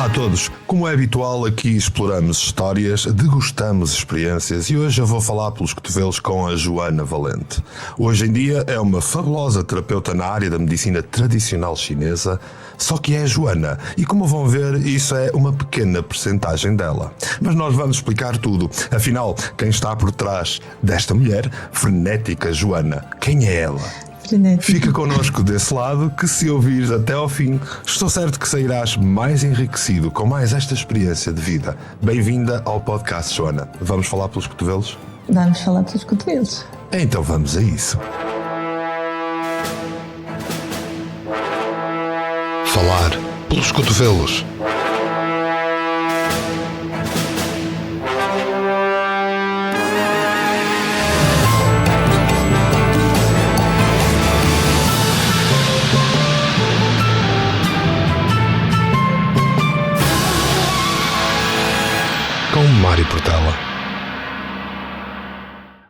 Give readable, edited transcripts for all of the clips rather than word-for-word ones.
Olá a todos! Como é habitual, aqui exploramos histórias, degustamos experiências e hoje eu vou falar pelos cotovelos com a Joana Valente. Hoje em dia é uma fabulosa terapeuta na área da medicina tradicional chinesa, só que é a Joana e, como vão ver, isso é uma pequena percentagem dela. Mas nós vamos explicar tudo. Afinal, quem está por trás desta mulher frenética Joana? Quem é ela? Fica connosco desse lado que, se ouvires até ao fim, estou certo que sairás mais enriquecido com mais esta experiência de vida. Bem-vinda ao podcast, Joana. Vamos falar pelos cotovelos? Vamos falar pelos cotovelos. Então vamos a isso. Falar pelos cotovelos. Com Mário Portela.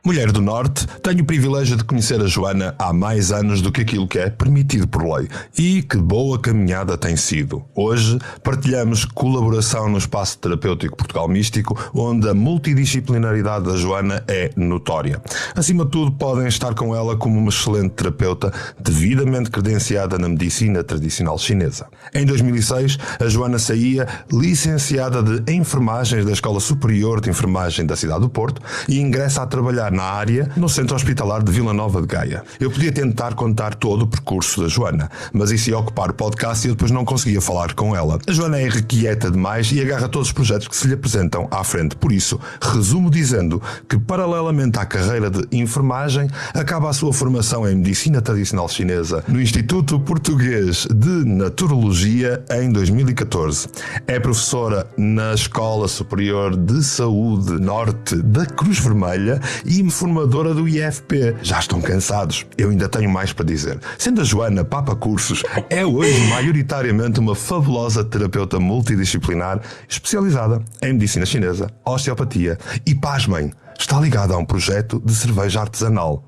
Mulher do Norte, tenho o privilégio de conhecer a Joana há mais anos do que aquilo que é permitido por lei. E que boa caminhada tem sido. Hoje partilhamos colaboração no Espaço Terapêutico Portugal Místico, onde a multidisciplinaridade da Joana é notória. Acima de tudo, podem estar com ela como uma excelente terapeuta, devidamente credenciada na medicina tradicional chinesa. Em 2006, a Joana saía licenciada de Enfermagem da Escola Superior de Enfermagem da cidade do Porto e ingressa a trabalhar na área no Centro Hospitalar de Vila Nova de Gaia. Eu podia tentar contar todo o percurso da Joana, mas isso ia ocupar o podcast e eu depois não conseguia falar com ela. A Joana é irrequieta demais e agarra todos os projetos que se lhe apresentam à frente. Por isso, resumo dizendo que, paralelamente à carreira de enfermagem, acaba a sua formação em Medicina Tradicional Chinesa no Instituto Português de Naturologia em 2014. É professora na Escola Superior de Saúde Norte da Cruz Vermelha e formadora do IFP. Já estão cansados? Eu ainda tenho mais para dizer. Sendo a Joana Papa Cursos, é hoje maioritariamente uma fabulosa terapeuta multidisciplinar especializada em medicina chinesa, osteopatia e, pasmem, está ligada a um projeto de cerveja artesanal.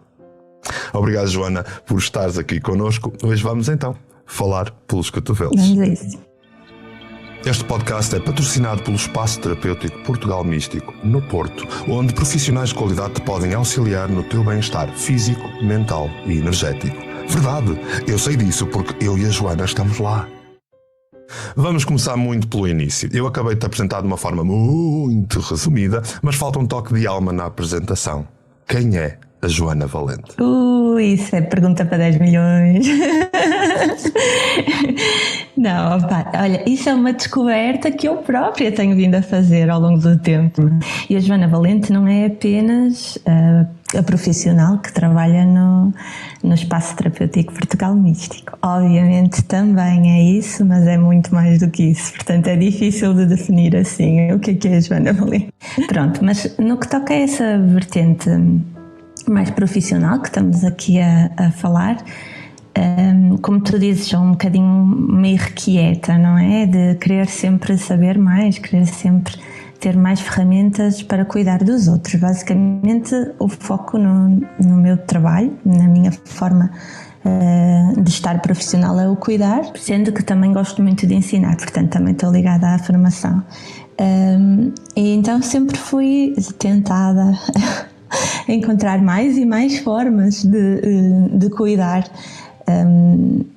Obrigado, Joana, por estares aqui connosco. Hoje vamos então falar pelos cotovelos. Vamos a isso. Este podcast é patrocinado pelo Espaço Terapêutico Portugal Místico, no Porto, onde profissionais de qualidade te podem auxiliar no teu bem-estar físico, mental e energético. Verdade, eu sei disso porque eu e a Joana estamos lá. Vamos começar muito pelo início. Eu acabei de te apresentar de uma forma muito resumida, mas falta um toque de alma na apresentação. Quem é a Joana Valente? Isso é pergunta para 10 milhões. Não, opa, olha, isso é uma descoberta que eu própria tenho vindo a fazer ao longo do tempo. E a Joana Valente não é apenas a profissional que trabalha no Espaço Terapêutico Portugal Místico. Obviamente também é isso, mas é muito mais do que isso. Portanto, é difícil de definir assim o que é a Joana Valente. Pronto, mas no que toca a essa vertente mais profissional que estamos aqui a falar, como tu dizes, sou um bocadinho meio irrequieta, não é? De querer sempre saber mais, querer sempre ter mais ferramentas para cuidar dos outros. Basicamente, o foco no meu trabalho, na minha forma de estar profissional é o cuidar, sendo que também gosto muito de ensinar, portanto também estou ligada à formação. E então sempre fui tentada encontrar mais e mais formas de cuidar,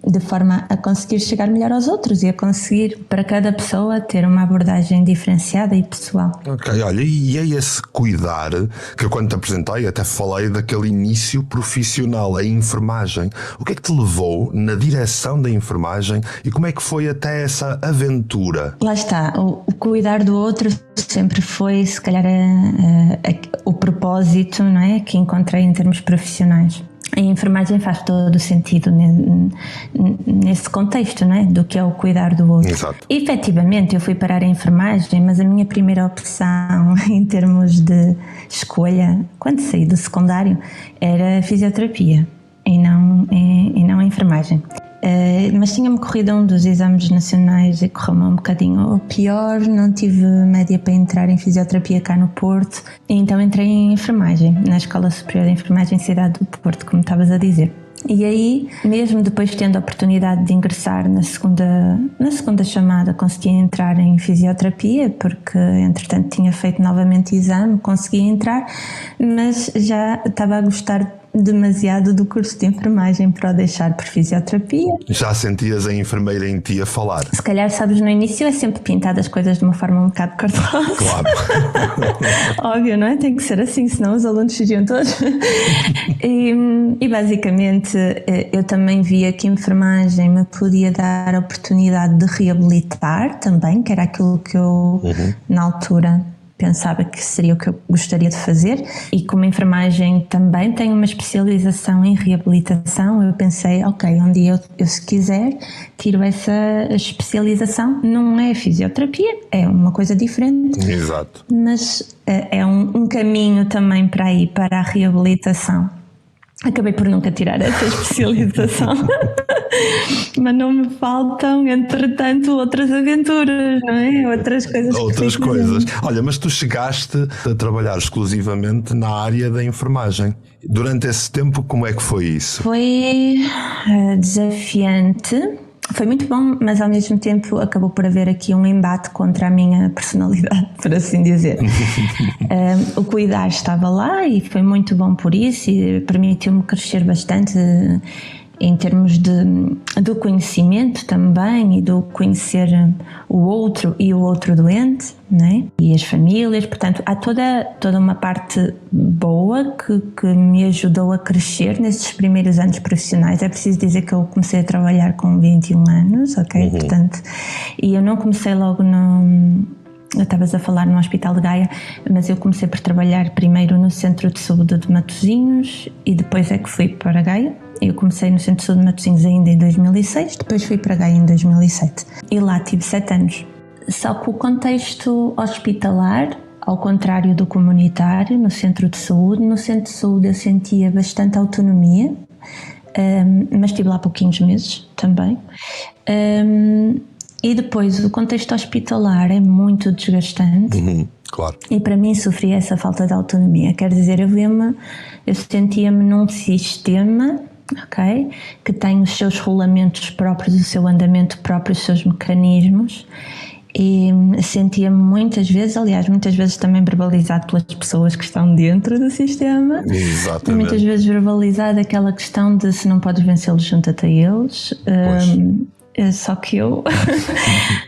de forma a conseguir chegar melhor aos outros e a conseguir para cada pessoa ter uma abordagem diferenciada e pessoal. Ok, olha, e é esse cuidar que eu, quando te apresentei, até falei daquele início profissional, a enfermagem. O que é que te levou na direção da enfermagem e como é que foi até essa aventura? Lá está, o cuidar do outro sempre foi, se calhar, o propósito, não é, que encontrei em termos profissionais. A enfermagem faz todo o sentido nesse contexto, não é? Do que é o cuidar do outro. Exato. E, efetivamente, eu fui parar a enfermagem, mas a minha primeira opção em termos de escolha, quando saí do secundário, era a fisioterapia e não a enfermagem. Mas tinha-me corrido um dos exames nacionais e correu-me um bocadinho pior, não tive média para entrar em fisioterapia cá no Porto, e então entrei em enfermagem, na Escola Superior de Enfermagem Cidade do Porto, como estavas a dizer. E aí, mesmo depois tendo a oportunidade de ingressar na segunda chamada, consegui entrar em fisioterapia, porque entretanto tinha feito novamente exame, consegui entrar, mas já estava a gostar demasiado do curso de enfermagem para o deixar por fisioterapia. Já sentias a enfermeira em ti a falar? Se calhar, sabes, no início é sempre pintado as coisas de uma forma um bocado cor-de-rosa. Claro. Óbvio, não é? Tem que ser assim, senão os alunos fugiam todos. E basicamente eu também via que a enfermagem me podia dar a oportunidade de reabilitar também, que era aquilo que eu, na altura, pensava que seria o que eu gostaria de fazer. E como a enfermagem também tem uma especialização em reabilitação, eu pensei, ok, um dia eu se quiser tiro essa especialização. Não é fisioterapia, é uma coisa diferente. Exato. Mas é um caminho também para ir para a reabilitação. Acabei por nunca tirar essa especialização, mas não me faltam, entretanto, outras aventuras, não é? Outras coisas. Outras coisas. Olha, mas tu chegaste a trabalhar exclusivamente na área da enfermagem. Durante esse tempo, como é que foi isso? Foi desafiante. Foi muito bom, mas ao mesmo tempo acabou por haver aqui um embate contra a minha personalidade, por assim dizer. O cuidar estava lá e foi muito bom por isso e permitiu-me crescer bastante em termos do conhecimento também e do conhecer o outro e o outro doente, né? E as famílias. Portanto, há toda uma parte boa que me ajudou a crescer nesses primeiros anos profissionais. É preciso dizer que eu comecei a trabalhar com 21 anos, ok? Portanto, e eu não comecei logo estavas a falar no Hospital de Gaia, mas eu comecei por trabalhar primeiro no Centro de Saúde de Matosinhos e depois é que fui para Gaia. Eu comecei no Centro de Saúde de Matosinhos ainda em 2006, depois fui para Gaia em 2007 e lá tive 7 anos. Só que o contexto hospitalar, ao contrário do comunitário, no Centro de Saúde, no Centro de Saúde eu sentia bastante autonomia, mas estive lá pouquinhos meses também. E depois o contexto hospitalar é muito desgastante. Claro. E para mim sofria essa falta de autonomia. Quer dizer, eu sentia-me num sistema, ok, que tem os seus rolamentos próprios, o seu andamento próprio, os seus mecanismos, e sentia-me muitas vezes também verbalizado pelas pessoas que estão dentro do sistema. Exatamente. Muitas vezes verbalizado aquela questão de se não podes vencê-los, junta-te a eles. Só que eu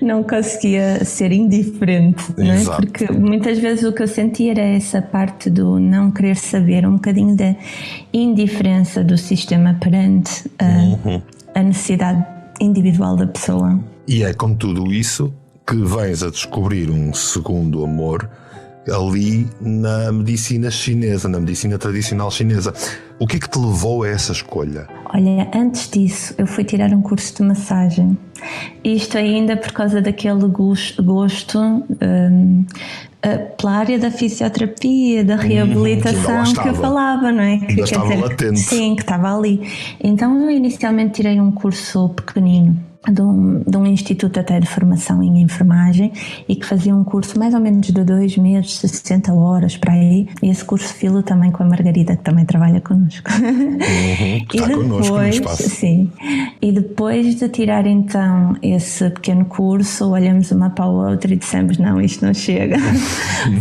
não conseguia ser indiferente, não é? Porque muitas vezes o que eu sentia era essa parte do não querer saber, um bocadinho da indiferença do sistema perante a necessidade individual da pessoa. E é com tudo isso que vens a descobrir um segundo amor ali na medicina chinesa, na medicina tradicional chinesa. O que é que te levou a essa escolha? Olha, antes disso eu fui tirar um curso de massagem. Isto ainda por causa daquele gosto pela área da fisioterapia, da reabilitação que eu falava, não é? Que estava latente. Sim, que estava ali. Então eu inicialmente tirei um curso pequenino de um instituto até de formação em enfermagem e que fazia um curso mais ou menos de 2 meses, 60 horas para aí, e esse curso filo também com a Margarida, que também trabalha connosco. Que está connosco no espaço. Sim, e depois de tirar então esse pequeno curso, olhamos uma para a outra e dissemos, não, isto não chega.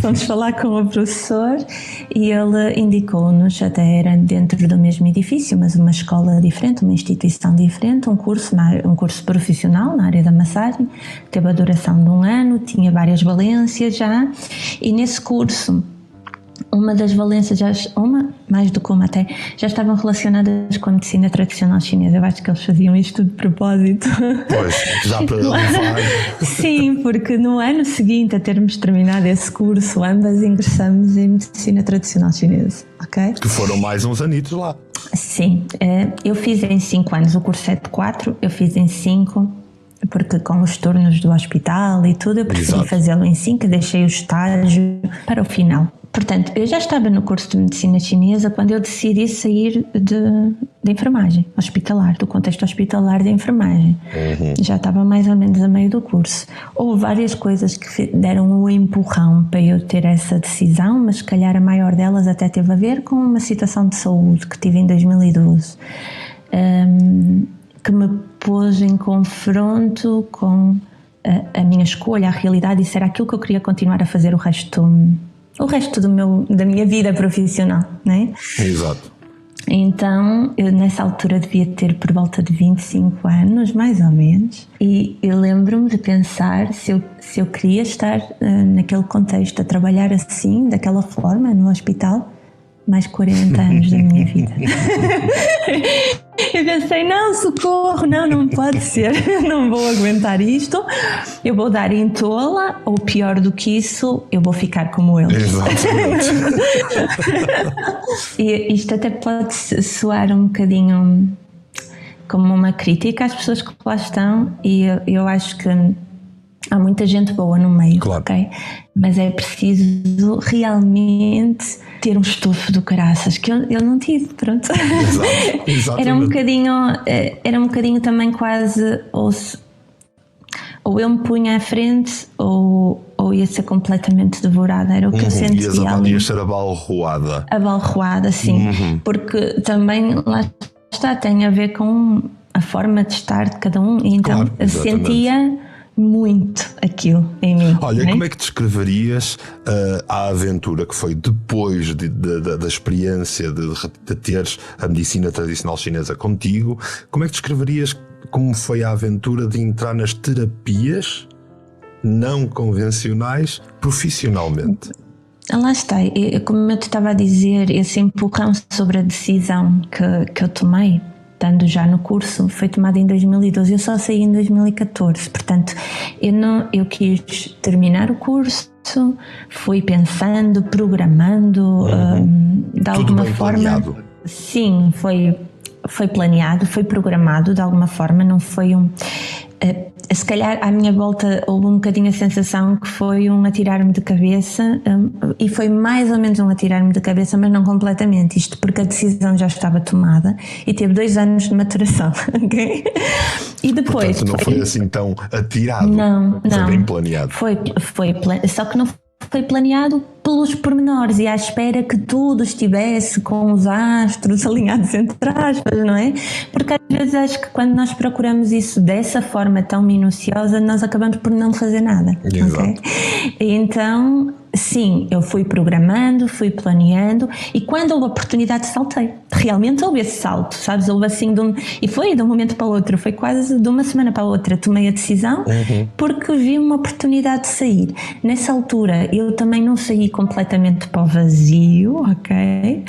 Vamos falar com o professor e ele indicou-nos, até era dentro do mesmo edifício, mas uma escola diferente, uma instituição diferente, um curso profissional na área da massagem, teve a duração de 1 ano, tinha várias valências já, e nesse curso uma das valências, mais do que uma até, já estavam relacionadas com a medicina tradicional chinesa. Eu acho que eles faziam isto de propósito. Pois, já para levar. Sim, porque no ano seguinte a termos terminado esse curso, ambas ingressamos em medicina tradicional chinesa, ok? Que foram mais uns anitos lá. Sim, eu fiz em 5 anos, o curso é de 4, eu fiz em 5, porque com os turnos do hospital e tudo, eu preferi fazê-lo em 5, deixei o estágio para o final. Portanto, eu já estava no curso de medicina chinesa quando eu decidi sair de enfermagem hospitalar, do contexto hospitalar de enfermagem. Já estava mais ou menos a meio do curso. Houve várias coisas que deram um empurrão para eu ter essa decisão, mas se calhar a maior delas até teve a ver com uma situação de saúde que tive em 2012. que me pôs em confronto com a minha escolha, a realidade, e isso era aquilo que eu queria continuar a fazer o resto da minha vida profissional, não é? Exato. Então, eu nessa altura devia ter por volta de 25 anos, mais ou menos, e eu lembro-me de pensar se eu queria estar naquele contexto, a trabalhar assim, daquela forma, no hospital, mais 40 anos da minha vida. Eu pensei, não, socorro, não pode ser, não vou aguentar isto, eu vou dar em tola, ou pior do que isso, eu vou ficar como eles. Exatamente. E isto até pode soar um bocadinho como uma crítica às pessoas que lá estão, e eu acho que há muita gente boa no meio, claro. Ok? Mas é preciso realmente ter um estofo do caraças, que eu não tive, pronto. Exato, era um bocadinho também quase, ou eu me punha à frente, ou ia ser completamente devorada, era o que eu sentia ali. Ias ser abalroada. Abalroada, sim, porque também lá está, tem a ver com a forma de estar de cada um, e então claro, eu sentia muito aquilo em mim. Olha, como é que descreverias a aventura que foi depois da experiência de teres a medicina tradicional chinesa contigo? Como é que descreverias como foi a aventura de entrar nas terapias não convencionais profissionalmente? Lá está, como eu te estava a dizer, esse empurrão sobre a decisão que eu tomei, estando já no curso, foi tomado em 2012, eu só saí em 2014, portanto eu quis terminar o curso, fui pensando, programando, de alguma forma. Planeado. Sim, foi planeado, foi programado de alguma forma, não foi se calhar à minha volta houve um bocadinho a sensação que foi um atirar-me de cabeça, e foi mais ou menos um atirar-me de cabeça, mas não completamente, isto porque a decisão já estava tomada e teve 2 anos de maturação, ok? E depois... Portanto, não foi assim tão atirado, não, foi bem planeado. Só que não foi planeado pelos pormenores e à espera que tudo estivesse com os astros alinhados entre aspas, não é? Porque às vezes acho que quando nós procuramos isso dessa forma tão minuciosa, nós acabamos por não fazer nada. Exato. Okay? Então, sim, eu fui programando, fui planeando, e quando houve a oportunidade saltei. Realmente houve esse salto, sabes? Houve assim e foi de um momento para o outro, foi quase de uma semana para a outra, tomei a decisão porque vi uma oportunidade de sair. Nessa altura eu também não saí completamente para o vazio, ok?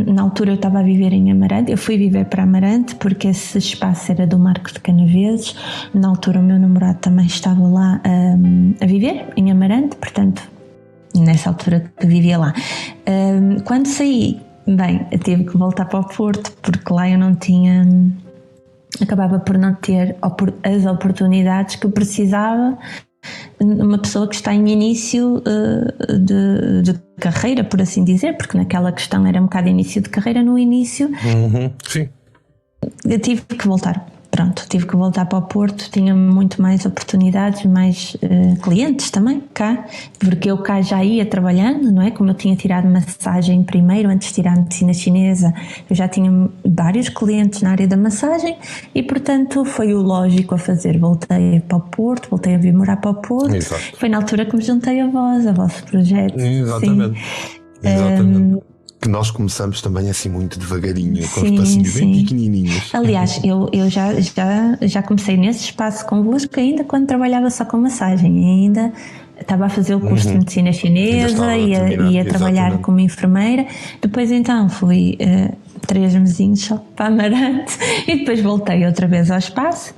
Na altura eu estava a viver em Amarante, eu fui viver para Amarante porque esse espaço era do Marco de Canaveses. Na altura o meu namorado também estava lá a viver em Amarante, portanto nessa altura que vivia lá. Quando saí, bem, eu tive que voltar para o Porto porque lá eu não tinha, acabava por não ter as oportunidades que precisava uma pessoa que está em início de carreira, por assim dizer, porque naquela questão era um bocado início de carreira, no início. Sim. Eu tive que voltar. Pronto, tive que voltar para o Porto, tinha muito mais oportunidades, mais clientes também cá, porque eu cá já ia trabalhando, não é? Como eu tinha tirado massagem primeiro, antes de tirar a medicina chinesa, eu já tinha vários clientes na área da massagem e, portanto, foi o lógico a fazer. Voltei para o Porto, voltei a vir morar para o Porto. Exato. Foi na altura que me juntei a vosso projeto. Exatamente. Sim. Exatamente. Que nós começamos também assim muito devagarinho, com os passinhos bem pequenininhos. Aliás, eu já comecei nesse espaço convosco ainda quando trabalhava só com massagem, ainda estava a fazer o curso de medicina chinesa, ia trabalhar como enfermeira. Depois então fui 3 mesinhos só para Amarante e depois voltei outra vez ao espaço.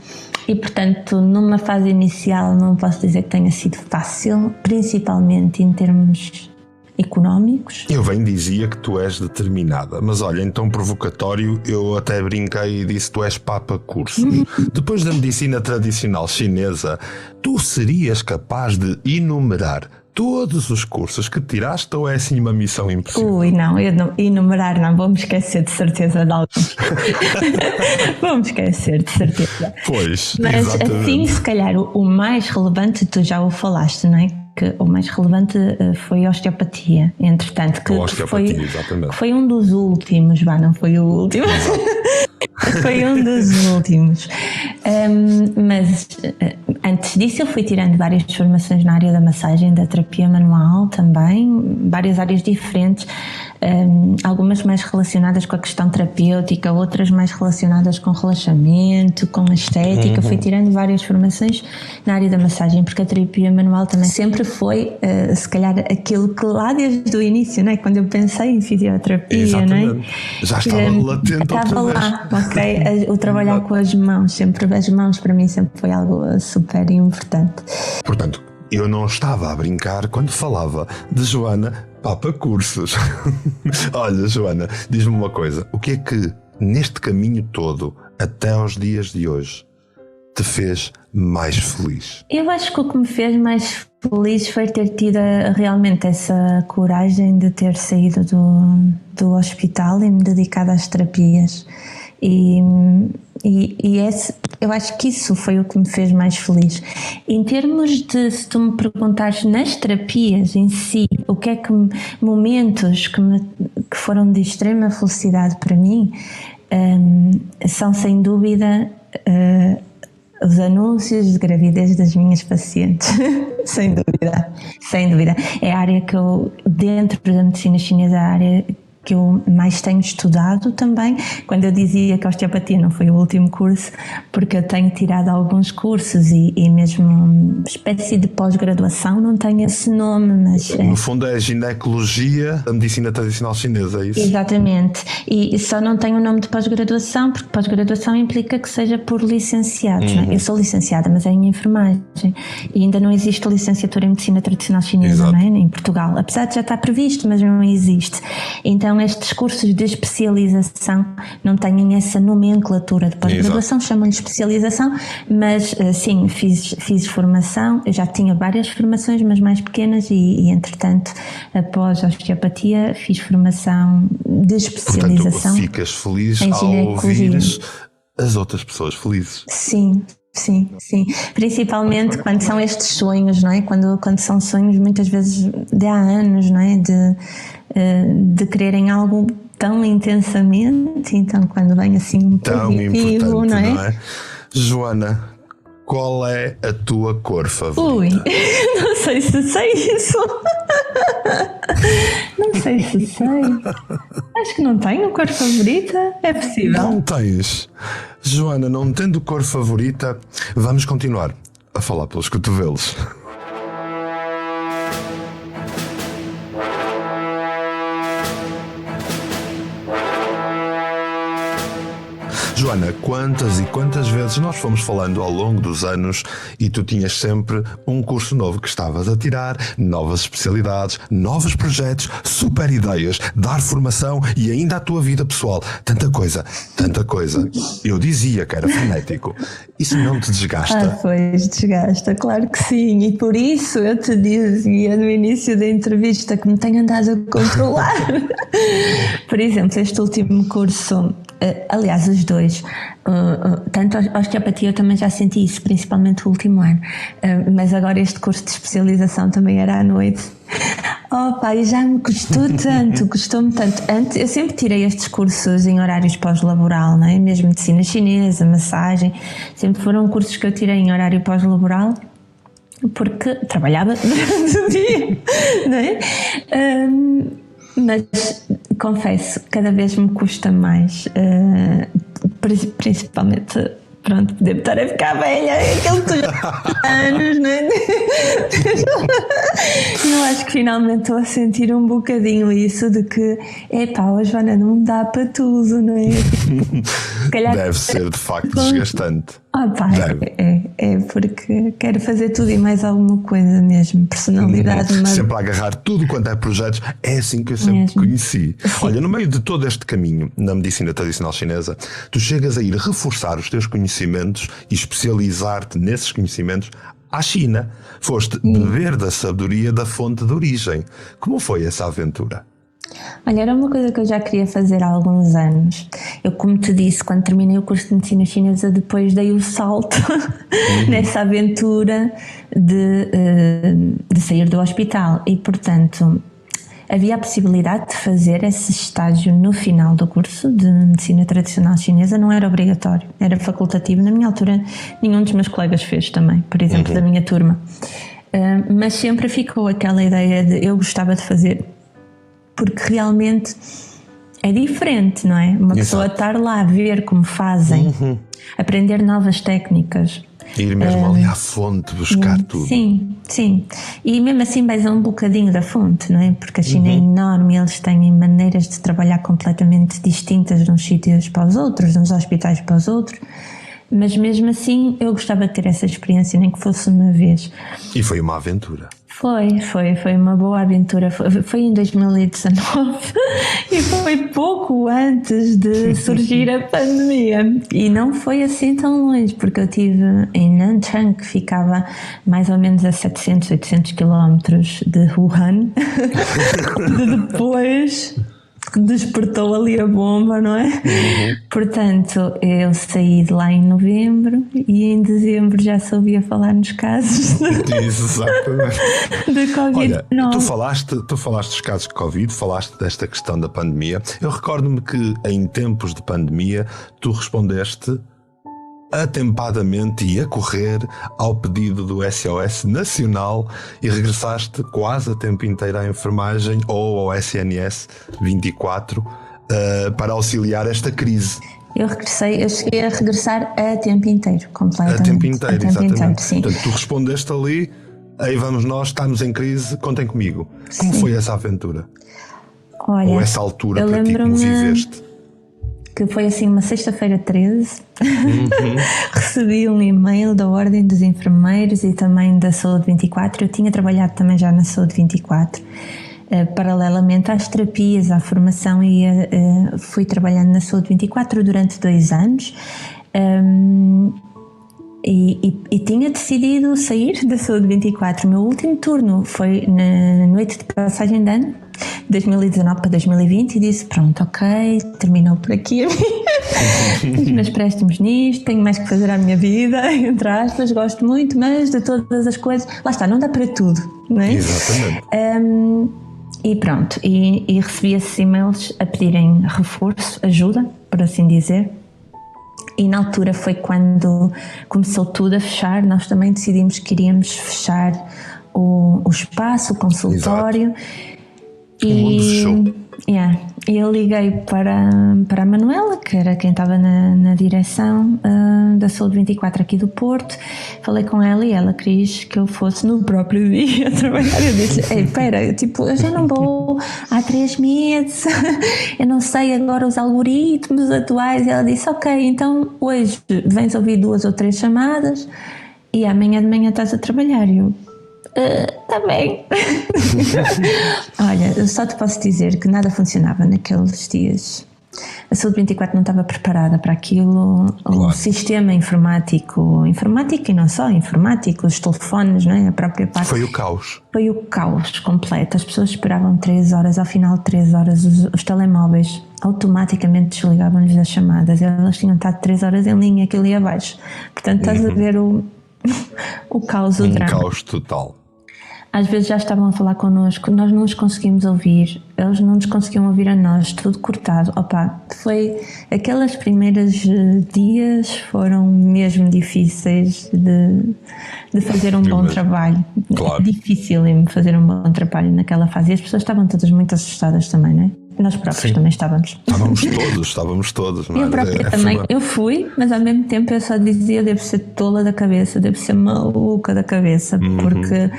E portanto, numa fase inicial não posso dizer que tenha sido fácil, principalmente em termos económicos. Eu bem dizia que tu és determinada, mas olha, em tom provocatório eu até brinquei e disse que tu és papa cursos. Depois da medicina tradicional chinesa, tu serias capaz de enumerar todos os cursos que tiraste, ou é assim uma missão impossível? Ui, não, eu não, enumerar não, vou-me esquecer de certeza de alguns. Vou-me esquecer de certeza. Pois, mas exatamente. Assim, se calhar o mais relevante, tu já o falaste, não é? Que o mais relevante foi a osteopatia, entretanto, que exatamente. foi um dos últimos, não foi o último. Foi um dos últimos. Mas antes disso eu fui tirando várias formações na área da massagem, da terapia manual também, várias áreas diferentes, algumas mais relacionadas com a questão terapêutica, outras mais relacionadas com relaxamento, com a estética. Fui tirando várias formações na área da massagem, porque a terapia manual também sempre foi, se calhar, aquilo que lá desde o início, não é? Quando eu pensei em fisioterapia, não é? Já estava latente. Estava lá, ok? O trabalhar com as mãos, sempre as mãos para mim sempre foi algo super importante. Portanto, eu não estava a brincar quando falava de Joana Papa Cursos. Olha, Joana, diz-me uma coisa, o que é que neste caminho todo, até aos dias de hoje, te fez mais feliz? Eu acho que o que me fez mais feliz foi ter tido realmente essa coragem de ter saído do hospital e me dedicado às terapias. Eu acho que isso foi o que me fez mais feliz. Em termos de, se tu me perguntares nas terapias em si, o que é que momentos que foram de extrema felicidade para mim, são sem dúvida os anúncios de gravidez das minhas pacientes. Sem dúvida. É a área que eu, dentro da medicina chinesa, a área que eu mais tenho estudado também. Quando eu dizia que a osteopatia não foi o último curso, porque eu tenho tirado alguns cursos e mesmo uma espécie de pós-graduação, não tenho esse nome, mas... No fundo é a ginecologia da medicina tradicional chinesa, é isso? Exatamente, e só não tenho o nome de pós-graduação, porque pós-graduação implica que seja por licenciados, não é? Eu sou licenciada, mas é em enfermagem, e ainda não existe licenciatura em medicina tradicional chinesa, não é? Em Portugal, apesar de já estar previsto, mas não existe. Então estes cursos de especialização não têm essa nomenclatura de pós-graduação, chamam-lhe especialização, mas sim, fiz formação, eu já tinha várias formações, mas mais pequenas, e entretanto, após a osteopatia, fiz formação de especialização. Portanto, ficas feliz ao ouvir as outras pessoas felizes. Sim. Principalmente quando são estes sonhos, não é? Quando são sonhos muitas vezes de há anos, não é? De quererem algo tão intensamente, então quando vem assim um positivo, não é? Joana, qual é a tua cor favorita? Não sei se sei isso. Não sei se sei. Acho que não tenho cor favorita. É possível. Não tens. Joana, não tendo cor favorita, vamos continuar a falar pelos cotovelos. Joana, quantas e quantas vezes nós fomos falando ao longo dos anos e tu tinhas sempre um curso novo que estavas a tirar, novas especialidades, novos projetos, super ideias, dar formação e ainda a tua vida pessoal. Tanta coisa. Eu dizia que era frenético. Isso não te desgasta? Pois, desgasta, claro que sim. E por isso eu te dizia no início da entrevista que me tenho andado a controlar. Por exemplo, este último curso, aliás, os dois, tanto a osteopatia eu também já senti isso, principalmente o último ano, mas agora este curso de especialização também era à noite. E já me custou-me tanto. Antes, eu sempre tirei estes cursos em horários pós-laboral, não é? Mesmo medicina chinesa, massagem, sempre foram cursos que eu tirei em horário pós-laboral, porque trabalhava durante o dia, não é? Mas confesso, cada vez me custa mais, principalmente, pronto, devo estar a ficar velha, aquele que anos, não é? Eu acho que finalmente estou a sentir um bocadinho isso de que, Joana, não dá para tudo, não é? Calhar, deve ser de facto desgastante. É porque quero fazer tudo e mais alguma coisa mesmo, personalidade. Sempre a agarrar tudo quanto é projetos, é assim que eu sempre conheci. Sim. Olha, no meio de todo este caminho na medicina tradicional chinesa, tu chegas a ir reforçar os teus conhecimentos e especializar-te nesses conhecimentos à China. Foste beber da sabedoria da fonte de origem. Como foi essa aventura? Olha, era uma coisa que eu já queria fazer há alguns anos. Eu, como te disse, quando terminei o curso de medicina chinesa, depois dei o salto nessa aventura de sair do hospital e, portanto, havia a possibilidade de fazer esse estágio no final do curso de Medicina Tradicional Chinesa, não era obrigatório, era facultativo. Na minha altura, nenhum dos meus colegas fez também, por exemplo, da minha turma. Mas sempre ficou aquela ideia de eu gostava de fazer, porque realmente é diferente, não é? Uma pessoa estar lá a ver como fazem, aprender novas técnicas. Ir mesmo ali à fonte, buscar tudo. Sim, sim. E mesmo assim vais a um bocadinho da fonte, não é? Porque a China é enorme e eles têm maneiras de trabalhar completamente distintas de uns sítios para os outros, de uns hospitais para os outros. Mas mesmo assim eu gostava de ter essa experiência, nem que fosse uma vez. E foi uma aventura. Foi uma boa aventura. Foi em 2019 e foi pouco antes de surgir a pandemia. E não foi assim tão longe, porque eu estive em Nanchang, que ficava mais ou menos a 700, 800 quilómetros de Wuhan. Depois despertou ali a bomba, não é? Portanto, eu saí de lá em novembro e em dezembro já se ouvia falar nos casos Exatamente. de Covid-19. Olha, tu falaste dos casos de Covid, falaste desta questão da pandemia. Eu recordo-me que em tempos de pandemia tu respondeste atempadamente e a correr ao pedido do SOS Nacional e regressaste quase a tempo inteiro à enfermagem ou ao SNS 24 para auxiliar esta crise. Eu cheguei a regressar a tempo inteiro, completamente. A tempo inteiro, exatamente. Inteiro, sim. Portanto, tu respondeste ali, aí vamos nós, estamos em crise, contem comigo. Como foi essa aventura? Olha, ou essa altura para ti, como viveste? Que foi assim uma sexta-feira 13, recebi um e-mail da Ordem dos Enfermeiros e também da Saúde 24. Eu tinha trabalhado também já na Saúde 24, paralelamente às terapias, à formação, e fui trabalhando na Saúde 24 durante 2 anos. E tinha decidido sair da Saúde 24. O meu último turno foi na noite de passagem de ano, 2019 para 2020, e disse: pronto, ok, terminou por aqui os meus préstimos nisto, tenho mais que fazer à minha vida, entre aspas, gosto muito, mas de todas as coisas, lá está, não dá para tudo, não é? Exatamente. E pronto, e recebi esses e-mails a pedirem reforço, ajuda, por assim dizer. E na altura foi quando começou tudo a fechar. Nós também decidimos que iríamos fechar o espaço, o consultório. E eu liguei para a Manuela, que era quem estava na direção da Saúde 24 aqui do Porto. Falei com ela e ela quis que eu fosse no próprio dia trabalhar. Eu disse: ei, espera, eu já não vou há 3 meses, eu não sei agora os algoritmos atuais. E ela disse: ok, então hoje vens ouvir 2 ou 3 chamadas e amanhã de manhã estás a trabalhar. E eu: está bem. Olha, só te posso dizer que nada funcionava naqueles dias. A Saúde 24 não estava preparada para aquilo. Claro. O sistema informático e não só informático, os telefones, não é? A própria parte. Foi o caos. Foi o caos completo. As pessoas esperavam 3 horas, ao final de 3 horas os telemóveis automaticamente desligavam-lhes as chamadas. Elas tinham estado 3 horas em linha, aquilo ia abaixo. Portanto, estás a ver o caos, o drama. Caos total. Às vezes já estavam a falar connosco, nós não os conseguimos ouvir, eles não nos conseguiam ouvir a nós, tudo cortado. Opa, foi, aquelas primeiras dias foram mesmo difíceis de fazer um bom trabalho. Claro. Difícil em fazer um bom trabalho naquela fase, e as pessoas estavam todas muito assustadas também, não é? Nós próprios também estávamos. Estávamos todos. Não é? Eu própria também, eu fui, mas ao mesmo tempo eu só dizia: eu devo ser tola da cabeça, devo ser maluca da cabeça, porque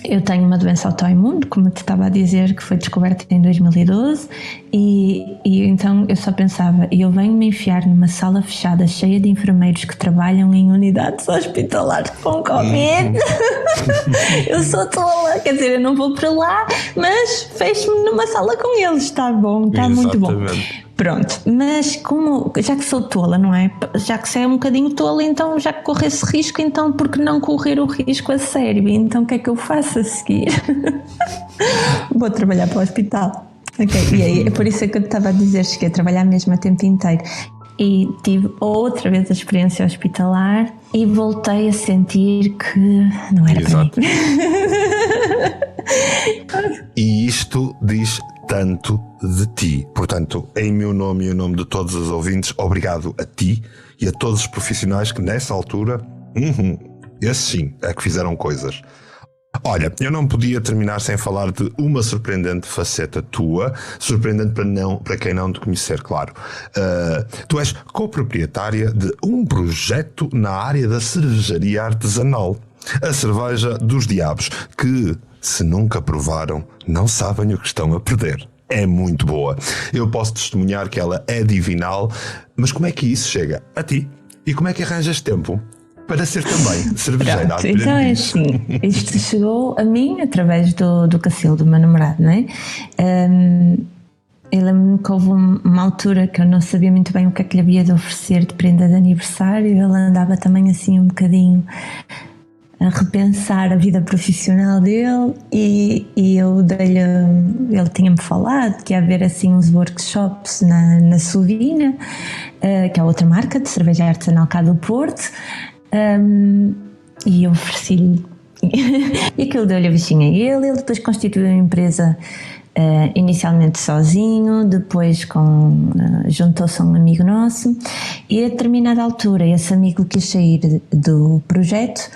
eu tenho uma doença autoimune, como te estava a dizer, que foi descoberta em 2012, e então eu só pensava: eu venho me enfiar numa sala fechada cheia de enfermeiros que trabalham em unidades hospitalares com Covid. Eu sou tola, quer dizer, eu não vou para lá, mas fecho-me numa sala com eles, está bom, está muito bom. Pronto, mas já que sou tola, não é? Já que você é um bocadinho tola, então já que corro esse risco, então por que não correr o risco a sério? Então o que é que eu faço a seguir? Vou trabalhar para o hospital. Okay. E aí, é por isso que eu estava a dizer, cheguei a trabalhar mesmo a tempo inteiro. E tive outra vez a experiência hospitalar e voltei a sentir que não era para mim. E isto diz tanto de ti. Portanto, em meu nome e em nome de todos os ouvintes, obrigado a ti e a todos os profissionais que nessa altura, esses sim, é que fizeram coisas. Olha, eu não podia terminar sem falar de uma surpreendente faceta tua, surpreendente para quem não te conhecer, claro. Tu és coproprietária de um projeto na área da cervejaria artesanal, a Cerveja dos Diabos, que, se nunca provaram, não sabem o que estão a perder. É muito boa. Eu posso testemunhar que ela é divinal, mas como é que isso chega a ti? E como é que arranjas tempo para ser também cervejeira? Então é assim, isto chegou a mim através do Cacil, do meu namorado, não é? Eu lembro-me que houve uma altura que eu não sabia muito bem o que é que lhe havia de oferecer de prenda de aniversário. Ele andava também assim um bocadinho a repensar a vida profissional dele e eu dei-lhe, ele tinha-me falado que ia haver assim uns workshops na Sovina, que é outra marca de cerveja artesanal cá do Porto, e eu ofereci-lhe e aquilo deu-lhe a bichinha a ele depois constituiu uma empresa inicialmente sozinho, depois juntou-se a um amigo nosso e a determinada altura esse amigo quis sair do projeto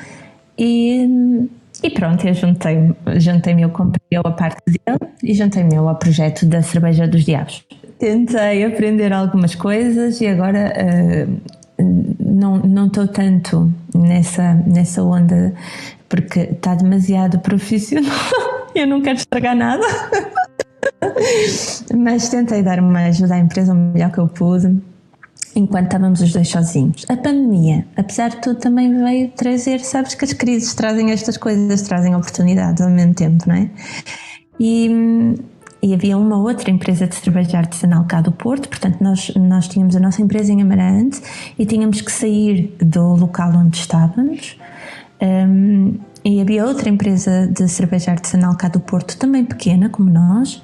e pronto, eu juntei-me, eu comprei a parte dele e juntei-me ao projeto da Cerveja dos Diabos. Tentei aprender algumas coisas e agora não estou tanto nessa onda porque está demasiado profissional. Eu não quero estragar nada. Mas tentei dar uma ajuda à empresa o melhor que eu pude enquanto estávamos os dois sozinhos. A pandemia, apesar de tudo, também veio trazer, sabes que as crises trazem estas coisas, trazem oportunidades ao mesmo tempo, não é? E havia uma outra empresa de cerveja artesanal cá do Porto, portanto nós tínhamos a nossa empresa em Amarante e tínhamos que sair do local onde estávamos. E havia outra empresa de cerveja artesanal cá do Porto, também pequena como nós,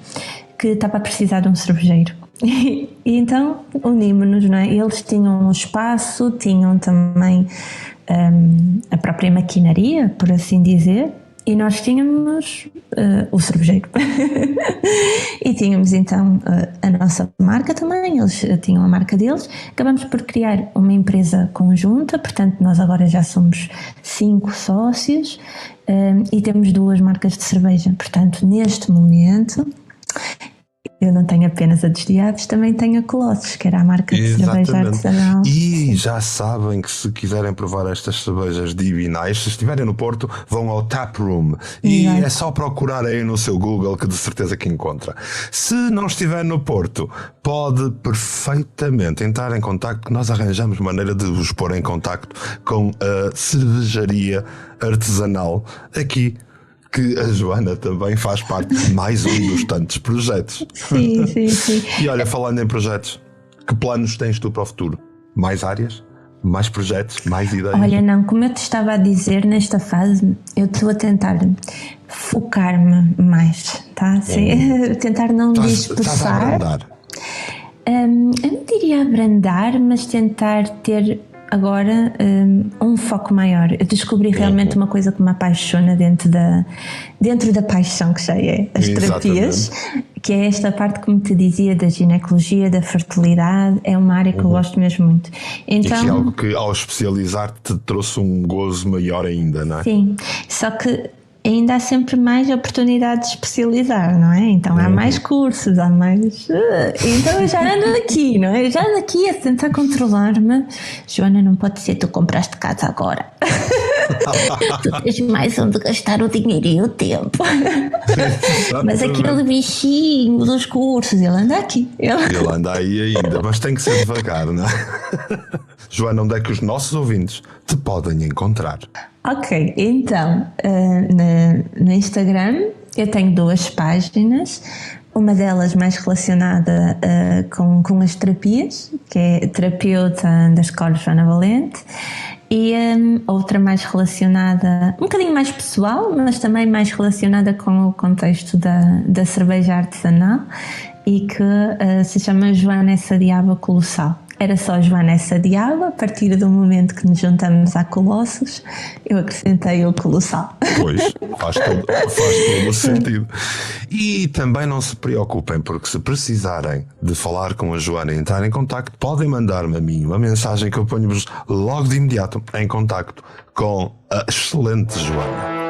que estava a precisar de um cervejeiro. E então unimos-nos, não é? Eles tinham um espaço, tinham também a própria maquinaria, por assim dizer, e nós tínhamos o cervejeiro. E tínhamos então a nossa marca também, eles tinham a marca deles. Acabamos por criar uma empresa conjunta, portanto nós agora já somos 5 sócios e temos 2 marcas de cerveja. Portanto, neste momento eu não tenho apenas a dos Diabos, também tenho a Colossos, que era a marca de cerveja artesanal. E já sabem que se quiserem provar estas cervejas divinais, se estiverem no Porto, vão ao Tap Room. E é só procurar aí no seu Google que de certeza que encontra. Se não estiver no Porto, pode perfeitamente entrar em contacto, que nós arranjamos maneira de vos pôr em contacto com a cervejaria artesanal aqui, que a Joana também faz parte de mais um dos tantos projetos. Sim. E olha, falando em projetos, que planos tens tu para o futuro? Mais áreas? Mais projetos? Mais ideias? Olha, não, como eu te estava a dizer, nesta fase eu estou a tentar focar-me mais, tá? Tentar não dispersar. Estás a abrandar? Eu não diria abrandar, mas tentar ter agora um foco maior. Eu descobri realmente uma coisa que me apaixona dentro da paixão que já é as terapias, que é esta parte, como te dizia, da ginecologia, da fertilidade. É uma área que eu gosto mesmo muito. Então, e que é algo que ao especializar-te te trouxe um gozo maior ainda, não é? Sim, só que ainda há sempre mais oportunidade de especializar, não é? Então há mais cursos, há mais... Então eu já ando aqui, não é? Eu já ando aqui a tentar controlar-me. Joana, não pode ser, tu compraste casa agora. Tu tens mais onde gastar o dinheiro e o tempo. Mas aquele bichinho dos cursos, ele anda aqui. Ele anda aí ainda, mas tem que ser devagar, não é? Joana, onde é que os nossos ouvintes te podem encontrar? Ok, então no Instagram eu tenho 2 páginas, uma delas mais relacionada com as terapias, que é terapeuta_ Joana Valente, e outra mais relacionada, um bocadinho mais pessoal, mas também mais relacionada com o contexto da cerveja artesanal e que se chama Joana Essa Diaba Colossal. era só Joana essa de água. A partir do momento que nos juntamos à Colossos, eu acrescentei o Colossal. Pois, faz todo o sentido. E também não se preocupem, porque se precisarem de falar com a Joana e entrar em contacto, podem mandar-me a mim uma mensagem que eu ponho-vos logo de imediato em contacto com a excelente Joana.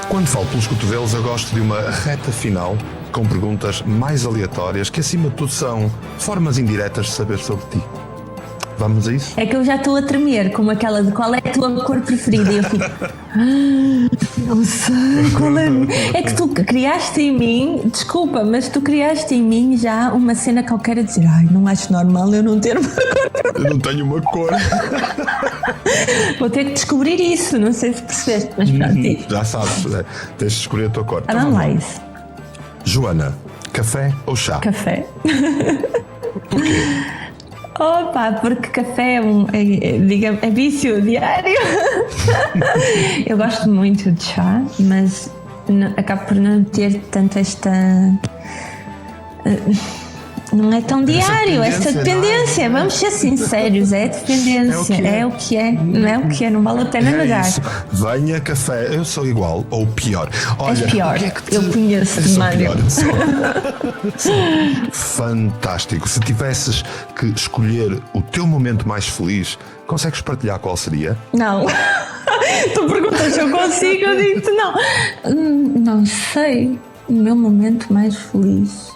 Quando falo pelos cotovelos, eu gosto de uma reta final com perguntas mais aleatórias que, acima de tudo, são formas indiretas de saber sobre ti. Vamos a isso? É que eu já estou a tremer, como aquela de qual é a tua cor preferida. E eu fico, não sei qual é. É que tu criaste em mim, desculpa, mas tu criaste em mim já uma cena qualquer a dizer, ai, não acho normal eu não ter uma cor. Eu não tenho uma cor. Vou ter que descobrir isso, não sei se percebeste, mas pronto. Já sabes, tens de escolher a tua cor. Não lá isso. Joana, café ou chá? Café. Porquê? Opa, porque café é vício diário. Eu gosto muito de chá, mas acabo por não ter tanto esta... Não é tão diário, esta dependência. Vamos ser sinceros, é dependência. É o que é. Não é o que é, não vale a pena negar. Venha café, eu sou igual ou pior. Olha, és pior, eu conheço-te, Mário. Fantástico. Se tivesses que escolher o teu momento mais feliz, consegues partilhar qual seria? Não. Tu perguntas se eu consigo, eu digo-te não. Não sei. O meu momento mais feliz.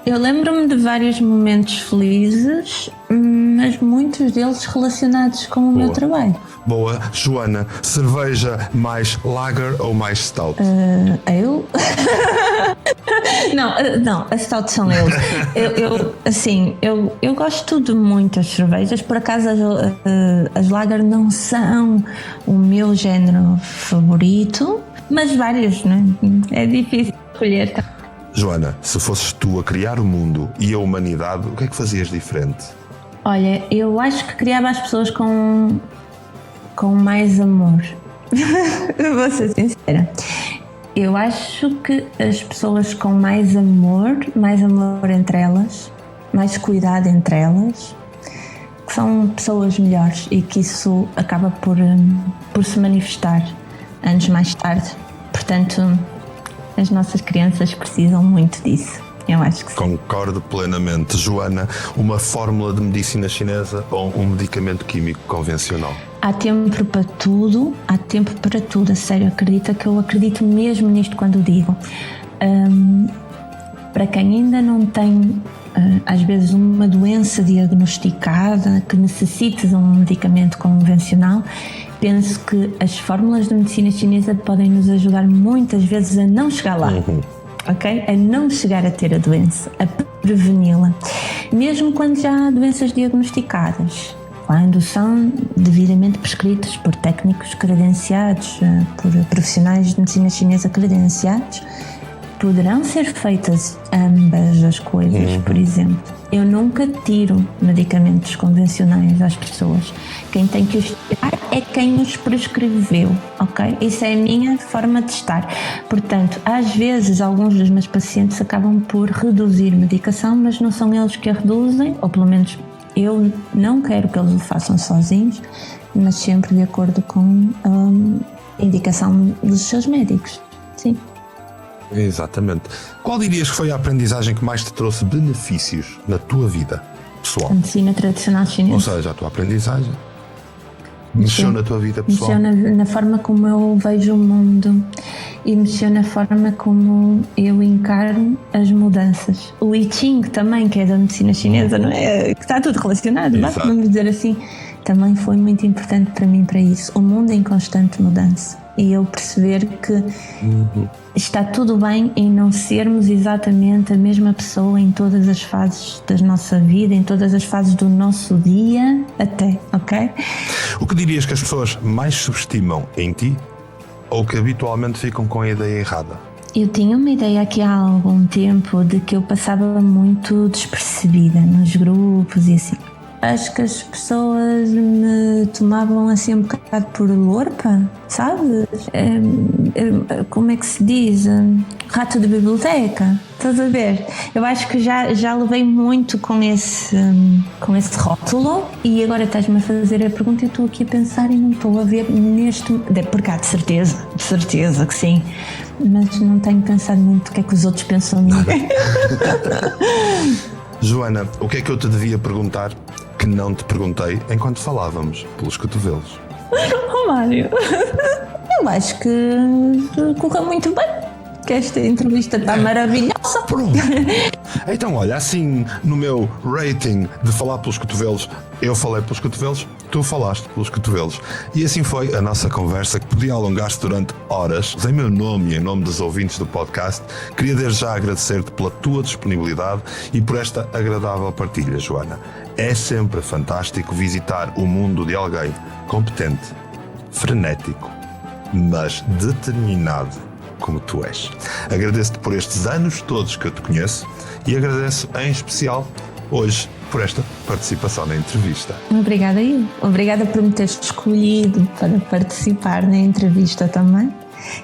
Eu lembro-me de vários momentos felizes, mas muitos deles relacionados com o meu trabalho. Boa. Joana, cerveja mais lager ou mais stout? Eu? Não, as stouts são eles. Eu gosto de muitas cervejas. Por acaso as lager não são o meu género favorito, mas vários, né? É difícil escolher. Joana, se fosses tu a criar o mundo e a humanidade, o que é que fazias diferente? Olha, eu acho que criava as pessoas com mais amor. Vou ser sincera. Eu acho que as pessoas com mais amor entre elas, mais cuidado entre elas, que são pessoas melhores e que isso acaba por se manifestar anos mais tarde. Portanto, as nossas crianças precisam muito disso. Eu acho que sim. Concordo plenamente. Joana, uma fórmula de medicina chinesa ou um medicamento químico convencional? Há tempo para tudo, a sério, acredita que eu acredito mesmo nisto quando digo. Para quem ainda não tem, às vezes, uma doença diagnosticada que necessite de um medicamento convencional, penso que as fórmulas de medicina chinesa podem nos ajudar muitas vezes a não chegar lá, ok? A não chegar a ter a doença, a preveni-la. Mesmo quando já há doenças diagnosticadas, quando são devidamente prescritas por técnicos credenciados, por profissionais de medicina chinesa credenciados, poderão ser feitas ambas as coisas. Por exemplo, eu nunca tiro medicamentos convencionais às pessoas. Quem tem que os tirar é quem os prescreveu, ok? Isso é a minha forma de estar. Portanto, às vezes, alguns dos meus pacientes acabam por reduzir medicação, mas não são eles que a reduzem, ou pelo menos eu não quero que eles o façam sozinhos, mas sempre de acordo com a indicação dos seus médicos. Sim. Exatamente. Qual dirias que foi a aprendizagem que mais te trouxe benefícios na tua vida pessoal? A medicina tradicional chinesa. Ou seja, a tua aprendizagem mexeu na tua vida pessoal? Mexeu na forma como eu vejo o mundo e mexeu na forma como eu encaro as mudanças. O I Ching também, que é da medicina chinesa, não é? Que está tudo relacionado, vamos dizer assim. Também foi muito importante para mim para isso. O mundo em constante mudança. E eu perceber que está tudo bem em não sermos exatamente a mesma pessoa em todas as fases da nossa vida, em todas as fases do nosso dia até, ok? O que dirias que as pessoas mais subestimam em ti ou que habitualmente ficam com a ideia errada? Eu tinha uma ideia aqui há algum tempo de que eu passava muito despercebida nos grupos e assim. acho que as pessoas me tomavam assim um bocado por lorpa, sabes? Como é que se diz? Rato de biblioteca, estás a ver? Eu acho que já levei muito com esse rótulo, e agora estás-me a fazer a pergunta e eu estou aqui a pensar e não estou a ver porque há de certeza que sim, mas não tenho pensado muito o que é que os outros pensam de mim. Joana, o que é que eu te devia perguntar que não te perguntei enquanto falávamos pelos cotovelos? Oh, Mário, eu acho que correu muito bem, que esta entrevista está maravilhosa. Pronto. Então, olha, assim, no meu rating de falar pelos cotovelos, eu falei pelos cotovelos, tu falaste pelos cotovelos. E assim foi a nossa conversa, que podia alongar-se durante horas. Em meu nome e em nome dos ouvintes do podcast, queria desde já agradecer-te pela tua disponibilidade e por esta agradável partilha, Joana. É sempre fantástico visitar o mundo de alguém competente, frenético, mas determinado como tu és. Agradeço-te por estes anos todos que eu te conheço e agradeço em especial hoje por esta participação na entrevista. Obrigada, eu. Obrigada por me teres escolhido para participar na entrevista também,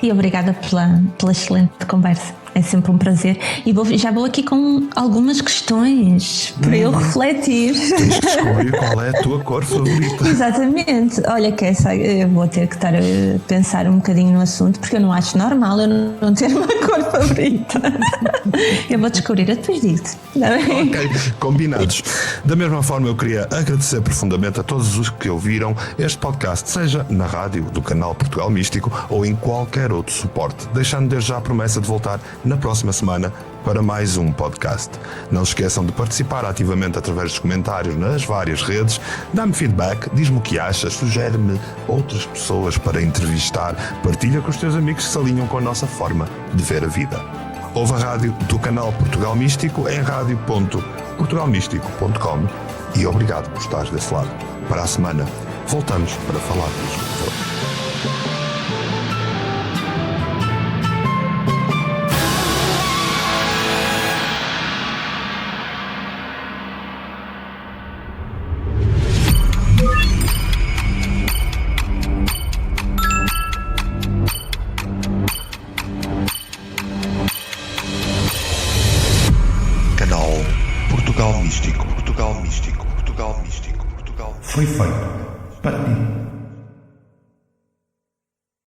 e obrigada pela excelente conversa. É sempre um prazer. E já vou aqui com algumas questões para eu refletir. Tens que escolher qual é a tua cor favorita. Exatamente. Olha, que eu vou ter que estar a pensar um bocadinho no assunto, porque eu não acho normal eu não ter uma cor favorita. Eu vou descobrir, eu depois digo-te. Ok, combinados. Da mesma forma, eu queria agradecer profundamente a todos os que ouviram este podcast, seja na rádio do canal Portugal Místico ou em qualquer outro suporte, deixando desde já a promessa de voltar na próxima semana para mais um podcast. Não se esqueçam de participar ativamente através dos comentários nas várias redes. Dá-me feedback, diz-me o que achas, sugere-me outras pessoas para entrevistar, partilha com os teus amigos que se alinham com a nossa forma de ver a vida. Ouve a rádio do canal Portugal Místico em radio.portugalmístico.com e obrigado por estares desse lado. Para a semana, voltamos para falar dos cotovelos. Foi feito para ti.